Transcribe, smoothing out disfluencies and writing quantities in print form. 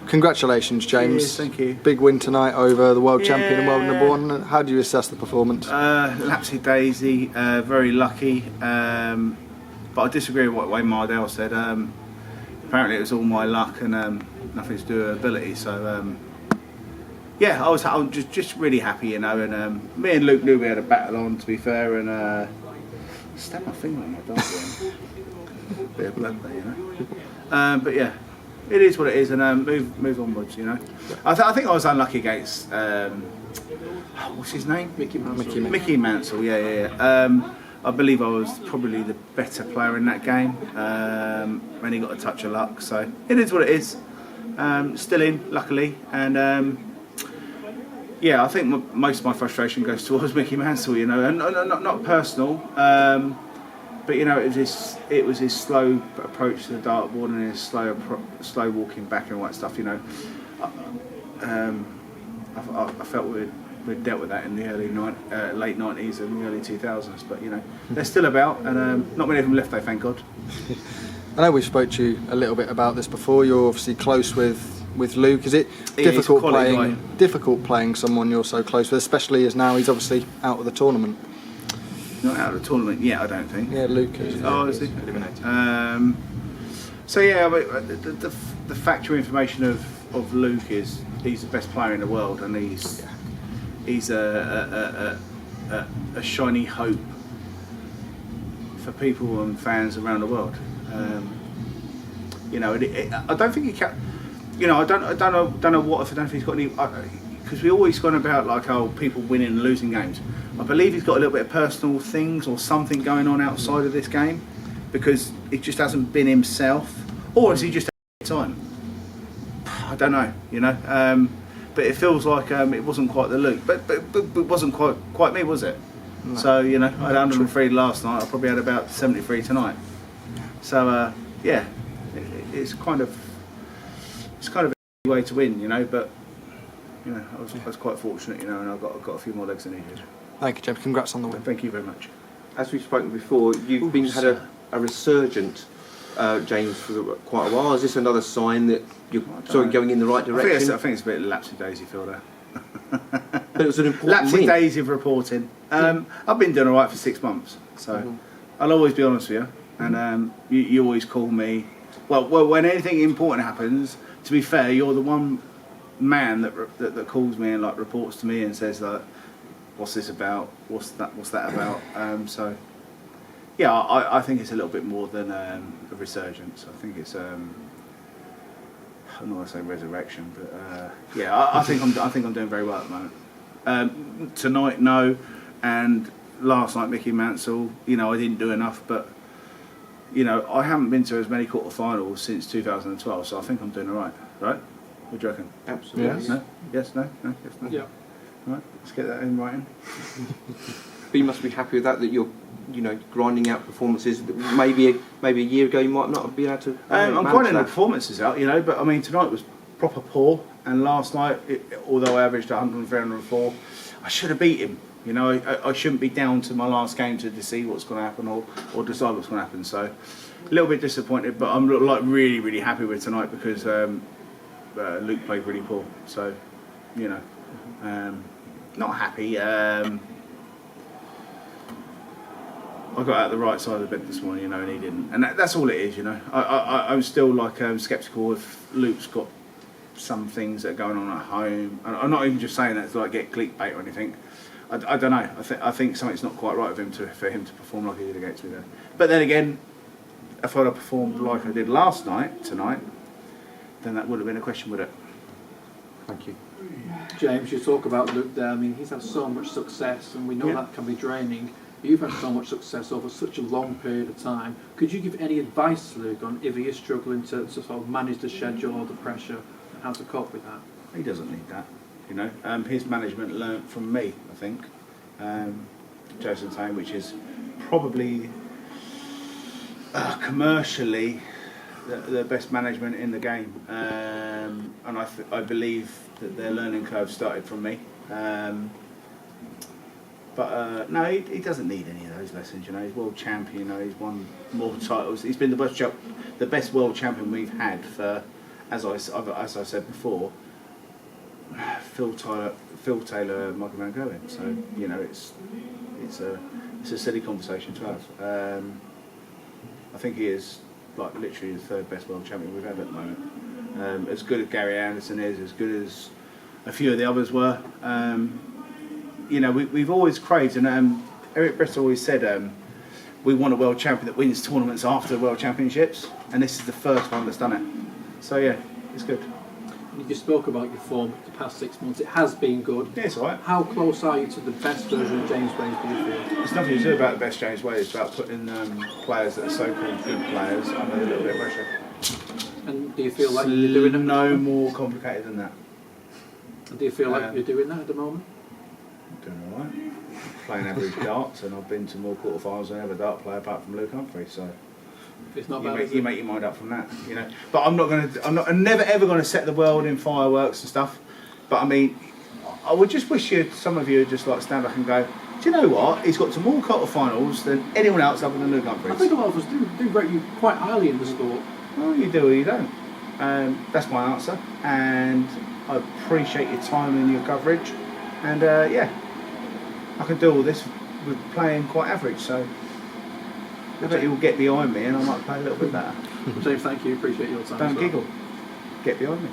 Congratulations, James. Cheers, thank you. Big win tonight over the world champion and world number one. How do you assess the performance? Lapsy daisy, very lucky. But I disagree with what Wayne MARDLE said. Apparently it was all my luck and nothing to do with ability. So yeah, I was just really happy, you know. And me and Luke knew we had a battle on, to be fair. And stabbed my finger on my dog. Bit of blood there, you know. But yeah, it is what it is, and move onwards, you know. I think I was unlucky against what's his name? Mickey Mansell. Yeah. I believe I was probably the better player in that game, and he got a touch of luck. So it is what it is. Still in, luckily, and yeah, I think most of my frustration goes towards Mickey Mansell, you know, and not personal, but you know, it was his slow approach to the dartboard and his slow walking back and all that stuff, you know. I felt we'd dealt with that in the late 90s and the early 2000s, but you know, they're still about, and not many of them left, though, thank God. I know we spoke to you a little bit about this before. You're obviously close with Luke. Is it difficult playing someone you're so close with, especially as now he's obviously out of the tournament? Not out of the tournament yet, I don't think. Yeah, Luke is. Oh, is he? Eliminated. So yeah, the factual information of Luke is he's the best player in the world, and he's a shiny hope for people and fans around the world. You know, I don't think he can. You know, I don't know what if I don't know if he's got any. Because we always gone about like, oh, people winning and losing games. I believe he's got a little bit of personal things or something going on outside of this game, because it just hasn't been himself, or is he just having time? I don't know, you know. But it feels like it wasn't quite the Luke, but it wasn't quite me, was it? No. So you know, I had 103 last night. I probably had about 73 tonight. So yeah, it's kind of a way to win, you know. But you know, I was quite fortunate, you know, and I got a few more legs than he did. Thank you, James. Congrats on the win. Thank you very much. As we've spoken before, you've had a resurgent, James, for quite a while. Is this another sign that you're going in the right direction? I think it's a bit lapsy-daisy, Phil, there. But it was an important win. Lapsy-daisy of reporting. I've been doing all right for 6 months, so I'll always be honest with you. And you always call me. Well, when anything important happens, to be fair, you're the one man that calls me and like reports to me and says like, what's this about? What's that about? So yeah, I think it's a little bit more than a resurgence. I think it's I'm not going to say resurrection, but yeah, I think I'm doing very well at the moment. Tonight, no, and last night, Mickey Mansell. You know, I didn't do enough, but you know, I haven't been to as many quarterfinals since 2012, so I think I'm doing all right. Right? What do you reckon? Absolutely. Yes. No? Yes? No? No? Yes? No? Yeah. Right. Let's get that in writing. But you must be happy with that you're, you know, grinding out performances that maybe a year ago you might not have been able to. I'm grinding the performances out, you know, but I mean tonight was proper poor, and last night, although I averaged 103, 104, I should have beat him. You know, I shouldn't be down to my last game to see what's going to happen or decide what's going to happen. So a little bit disappointed, but I'm like really happy with tonight because Luke played really poor. So you know, not happy. I got out the right side of the bed this morning, you know, and he didn't, and that's all it is, you know. I'm still like sceptical if Luke's got some things that are going on at home, and I'm not even just saying that to like get clickbait or anything. I don't know. I think something's not quite right with him for him to perform like he did against me there. But then again, if I'd have performed like I did last night, tonight, then that would have been a question, would it? Thank you. James, you talk about Luke there. I mean, he's had so much success, and we know that can be draining. You've had so much success over such a long period of time. Could you give any advice to Luke on if he is struggling to sort of manage the schedule or the pressure, and how to cope with that? He doesn't need that. You know, his management learnt from me, I think. Jason Tane, which is probably commercially the best management in the game, and I believe that their learning curve started from me. But no, he doesn't need any of those lessons. You know, he's world champion. You know, he's won more titles. He's been the best world champion we've had for as I said before, Phil Taylor, Michael Van Gogh. So you know, it's a silly conversation to have. I think he is like literally the third best world champion we've had at the moment. As good as Gary Anderson is, as good as a few of the others were. You know, we've always craved, and Eric Bristol always said, we want a world champion that wins tournaments after world championships, and this is the first one that's done it. So yeah, it's good. You spoke about your form the past 6 months. It has been good. Yeah, it's all right. How close are you to the best version of James Wade, do you feel? It's nothing to do about the best James Wade. It's about putting players that are so-called good players under a little bit of pressure. And do you feel like you're doing it? No more complicated than that. And do you feel like you're doing that at the moment? Doing all right. Playing average darts, and I've been to more quarterfinals than ever dart player apart from Luke Humphries. So It's not you bad. make your mind up from that, you know. But I'm never ever going to set the world in fireworks and stuff. But I mean, I would just wish some of you would just like stand back and go, do you know what? He's got to more quarterfinals than anyone else other than Luke Humphries. I think a lot of us do rate you quite highly in the sport. Well, you do or you don't. That's my answer, and I appreciate your time and your coverage. And yeah, I can do all this with playing quite average, so I bet you'll get behind me and I might play a little bit better. James, thank you. Appreciate your time. Don't as well. giggle. Get behind me.